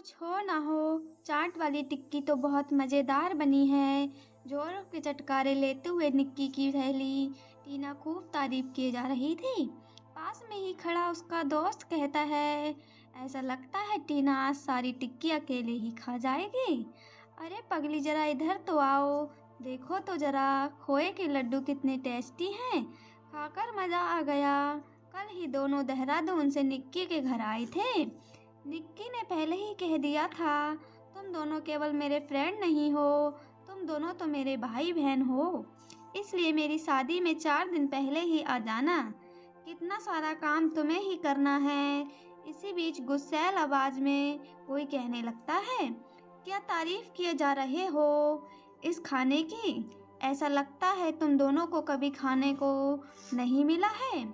कुछ हो ना हो, चाट वाली टिक्की तो बहुत मज़ेदार बनी है। जोरों के चटकारे लेते हुए निक्की की सहेली टीना खूब तारीफ किए जा रही थी। पास में ही खड़ा उसका दोस्त कहता है, ऐसा लगता है टीना आज सारी टिक्की अकेले ही खा जाएगी। अरे पगली जरा इधर तो आओ, देखो तो जरा खोए के लड्डू कितने टेस्टी हैं। खाकर मज़ा आ गया। कल ही दोनों देहरादून से निक्की के घर आए थे। निक्की ने पहले ही कह दिया था, तुम दोनों केवल मेरे फ्रेंड नहीं हो, तुम दोनों तो मेरे भाई बहन हो। इसलिए मेरी शादी में 4 दिन पहले ही आ जाना। कितना सारा काम तुम्हें ही करना है। इसी बीच गुस्सैल आवाज में कोई कहने लगता है, क्या तारीफ किए जा रहे हो इस खाने की? ऐसा लगता है तुम दोनों को कभी खाने को नहीं मिला है,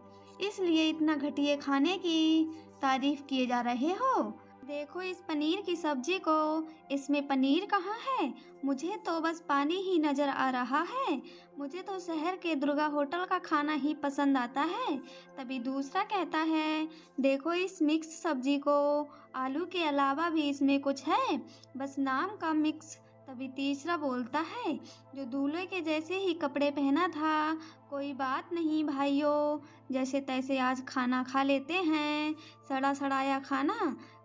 इसलिए इतना घटिया खाने की तारीफ किए जा रहे हो। देखो इस पनीर की सब्जी को, इसमें पनीर कहाँ है? मुझे तो बस पानी ही नजर आ रहा है। मुझे तो शहर के दुर्गा होटल का खाना ही पसंद आता है। तभी दूसरा कहता है, देखो इस मिक्स सब्जी को, आलू के अलावा भी इसमें कुछ है, बस नाम का मिक्स। तभी तीसरा बोलता है, जो दूल्हे के जैसे ही कपड़े पहना था, कोई बात नहीं भाइयों, जैसे तैसे आज खाना खा लेते हैं। सड़ा सड़ाया खाना,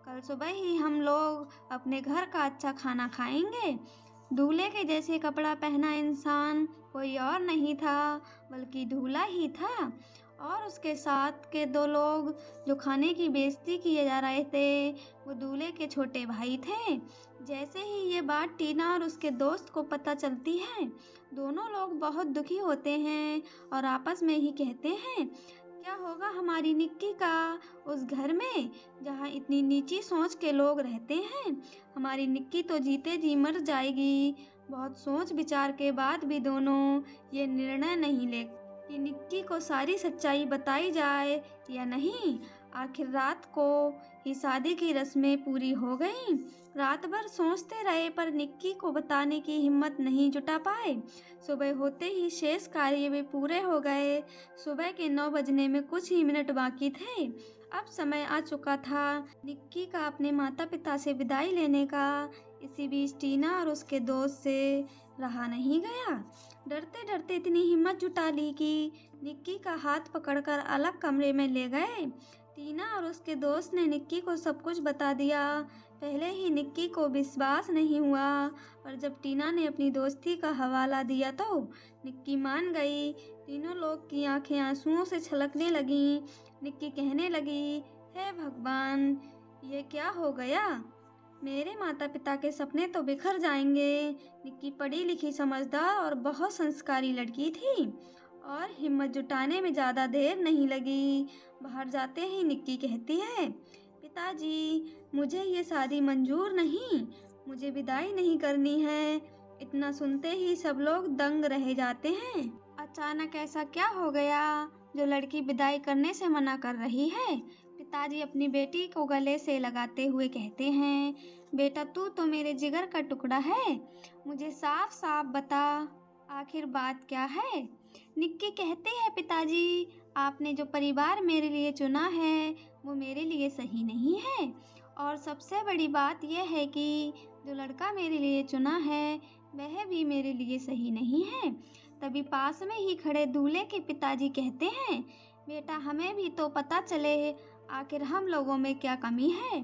कल सुबह ही हम लोग अपने घर का अच्छा खाना खाएंगे। दूल्हे के जैसे कपड़ा पहना इंसान कोई और नहीं था, बल्कि दूल्हा ही था। और उसके साथ के 2 लोग जो खाने की बेइज्जती किए जा रहे थे, वो दूल्हे के छोटे भाई थे। जैसे ही ये बात टीना और उसके दोस्त को पता चलती है, दोनों लोग बहुत दुखी होते हैं और आपस में ही कहते हैं, क्या होगा हमारी निक्की का उस घर में जहाँ इतनी नीची सोच के लोग रहते हैं। हमारी निक्की तो जीते जी मर जाएगी। बहुत सोच विचार के बाद भी दोनों ये निर्णय नहीं ले कि निक्की को सारी सच्चाई बताई जाए या नहीं। आखिर रात को ही शादी की रस्में पूरी हो गईं। रात भर सोचते रहे पर निक्की को बताने की हिम्मत नहीं जुटा पाए। सुबह होते ही शेष कार्य भी पूरे हो गए। सुबह के 9 बजने में कुछ ही मिनट बाकी थे। अब समय आ चुका था निक्की का अपने माता पिता से विदाई लेने का। इसी बीच टीना और उसके दोस्त से रहा नहीं गया। डरते डरते इतनी हिम्मत जुटा ली कि निक्की का हाथ पकड़कर अलग कमरे में ले गए। टीना और उसके दोस्त ने निक्की को सब कुछ बता दिया। पहले ही निक्की को विश्वास नहीं हुआ, पर जब टीना ने अपनी दोस्ती का हवाला दिया तो निक्की मान गई। तीनों लोग की आंखें आंसुओं से छलकने लगीं। निक्की कहने लगी, हे भगवान, ये क्या हो गया? मेरे माता पिता के सपने तो बिखर जाएंगे। निक्की पढ़ी लिखी, समझदार और बहुत संस्कारी लड़की थी और हिम्मत जुटाने में ज़्यादा देर नहीं लगी। बाहर जाते ही निक्की कहती है, पिताजी, मुझे ये शादी मंजूर नहीं, मुझे विदाई नहीं करनी है। इतना सुनते ही सब लोग दंग रह जाते हैं। अचानक ऐसा क्या हो गया जो लड़की विदाई करने से मना कर रही है? पिताजी अपनी बेटी को गले से लगाते हुए कहते हैं, बेटा तू तो मेरे जिगर का टुकड़ा है, मुझे साफ साफ बता, आखिर बात क्या है? निक्की कहती है, पिताजी, आपने जो परिवार मेरे लिए चुना है वो मेरे लिए सही नहीं है, और सबसे बड़ी बात यह है कि जो लड़का मेरे लिए चुना है वह भी मेरे लिए सही नहीं है। तभी पास में ही खड़े दूल्हे के पिताजी कहते हैं, बेटा हमें भी तो पता चले आखिर हम लोगों में क्या कमी है।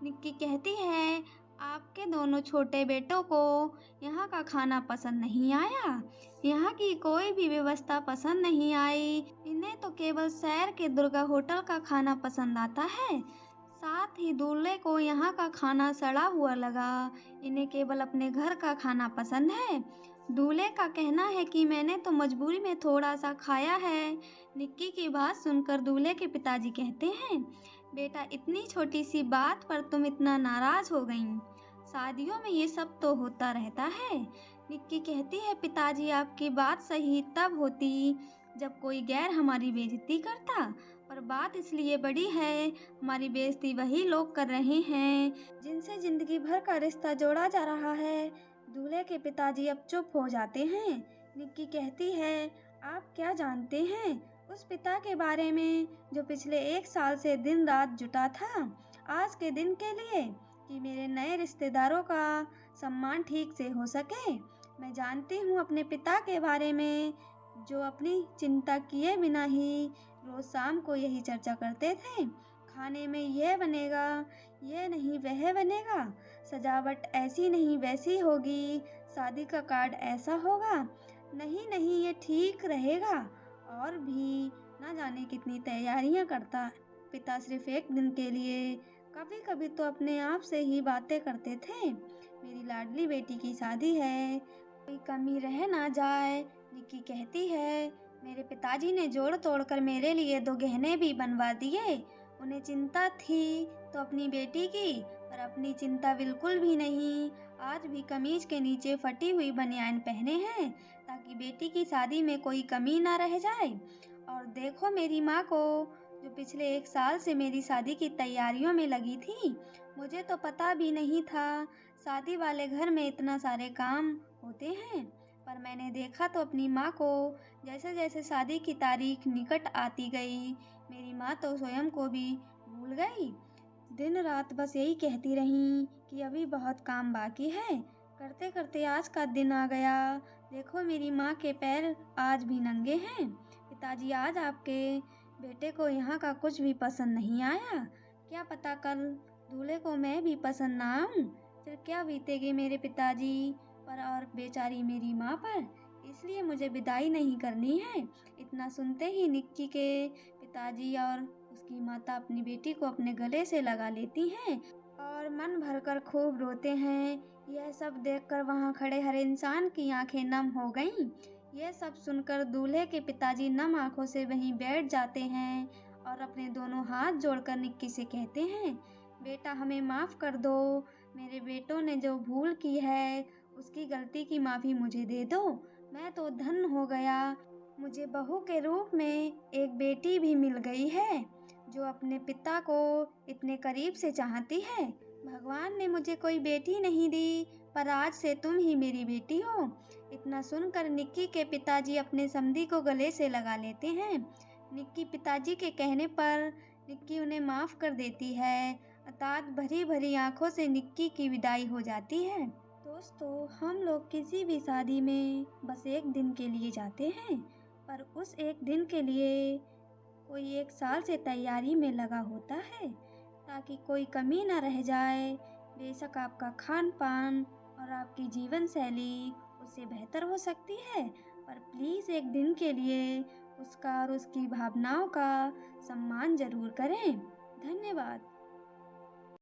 निक्की कहती है, आपके दोनों छोटे बेटों को यहाँ का खाना पसंद नहीं आया, यहाँ की कोई भी व्यवस्था पसंद नहीं आई, इन्हें तो केवल शहर के दुर्गा होटल का खाना पसंद आता है। साथ ही दूल्हे को यहाँ का खाना सड़ा हुआ लगा, इन्हें केवल अपने घर का खाना पसंद है। दूल्हे का कहना है कि मैंने तो मजबूरी में थोड़ा सा खाया है। निक्की की बात सुनकर दूल्हे के पिताजी कहते हैं, बेटा इतनी छोटी सी बात पर तुम इतना नाराज हो गईं। शादियों में ये सब तो होता रहता है। निक्की कहती है, पिताजी आपकी बात सही तब होती जब कोई गैर हमारी बेइज्जती करता, पर बात इसलिए बड़ी है, हमारी बेइज्जती वही लोग कर रहे हैं जिनसे जिंदगी भर का रिश्ता जोड़ा जा रहा है। दूल्हे के पिताजी अब चुप हो जाते हैं। निक्की कहती है, आप क्या जानते हैं उस पिता के बारे में जो पिछले 1 साल से दिन रात जुटा था आज के दिन के लिए कि मेरे नए रिश्तेदारों का सम्मान ठीक से हो सके। मैं जानती हूँ अपने पिता के बारे में, जो अपनी चिंता किए बिना ही रोज शाम को यही चर्चा करते थे। खाने में यह बनेगा, यह नहीं वह बनेगा, सजावट ऐसी नहीं वैसी होगी, शादी का कार्ड ऐसा होगा, नहीं नहीं ये ठीक रहेगा। और भी ना जाने कितनी तैयारियां करता पिता सिर्फ एक दिन के लिए। कभी कभी तो अपने आप से ही बातें करते थे, मेरी लाडली बेटी की शादी है, कोई कमी रह ना जाए। निक्की कहती है, मेरे पिताजी ने जोड़ तोड़कर मेरे लिए 2 गहने भी बनवा दिए। उन्हें चिंता थी तो अपनी बेटी की, पर अपनी चिंता बिल्कुल भी नहीं। आज भी कमीज के नीचे फटी हुई बनियान पहने हैं, ताकि बेटी की शादी में कोई कमी ना रह जाए। और देखो मेरी माँ को, जो पिछले 1 साल से मेरी शादी की तैयारियों में लगी थी। मुझे तो पता भी नहीं था शादी वाले घर में इतना सारे काम होते हैं। पर मैंने देखा तो अपनी माँ को, जैसे जैसे शादी की तारीख निकट आती गई, मेरी माँ तो स्वयं को भी भूल गई। दिन रात बस यही कहती रही कि अभी बहुत काम बाकी है। करते करते आज का दिन आ गया। देखो मेरी माँ के पैर आज भी नंगे हैं। पिताजी, आज आपके बेटे को यहाँ का कुछ भी पसंद नहीं आया। क्या पता कल दूल्हे को मैं भी पसंद ना आऊं, फिर क्या बीतेगी मेरे पिताजी पर और बेचारी मेरी माँ पर। इसलिए मुझे विदाई नहीं करनी है। इतना सुनते ही निक्की के पिताजी और उसकी माता अपनी बेटी को अपने गले से लगा लेती हैं और मन भरकर खूब रोते हैं। यह सब देखकर वहां खड़े हर इंसान की आंखें नम हो गईं। यह सब सुनकर दूल्हे के पिताजी नम आंखों से वहीं बैठ जाते हैं और अपने दोनों हाथ जोड़कर निक्की से कहते हैं, बेटा हमें माफ़ कर दो। मेरे बेटों ने जो भूल की है उसकी गलती की माफ़ी मुझे दे दो। मैं तो धन्य हो गया, मुझे बहू के रूप में एक बेटी भी मिल गई है, जो अपने पिता को इतने करीब से चाहती है। भगवान ने मुझे कोई बेटी नहीं दी, पर आज से तुम ही मेरी बेटी हो। इतना सुनकर निक्की के पिताजी अपने समधी को गले से लगा लेते हैं। निक्की पिताजी के कहने पर निक्की उन्हें माफ़ कर देती है, अर्थात भरी भरी आंखों से निक्की की विदाई हो जाती है। दोस्तों, हम लोग किसी भी शादी में बस एक दिन के लिए जाते हैं, पर उस एक दिन के लिए कोई 1 साल से तैयारी में लगा होता है, ताकि कोई कमी न रह जाए। बेशक आपका खान पान और आपकी जीवन शैली उससे बेहतर हो सकती है, पर प्लीज़ एक दिन के लिए उसका और उसकी भावनाओं का सम्मान ज़रूर करें। धन्यवाद।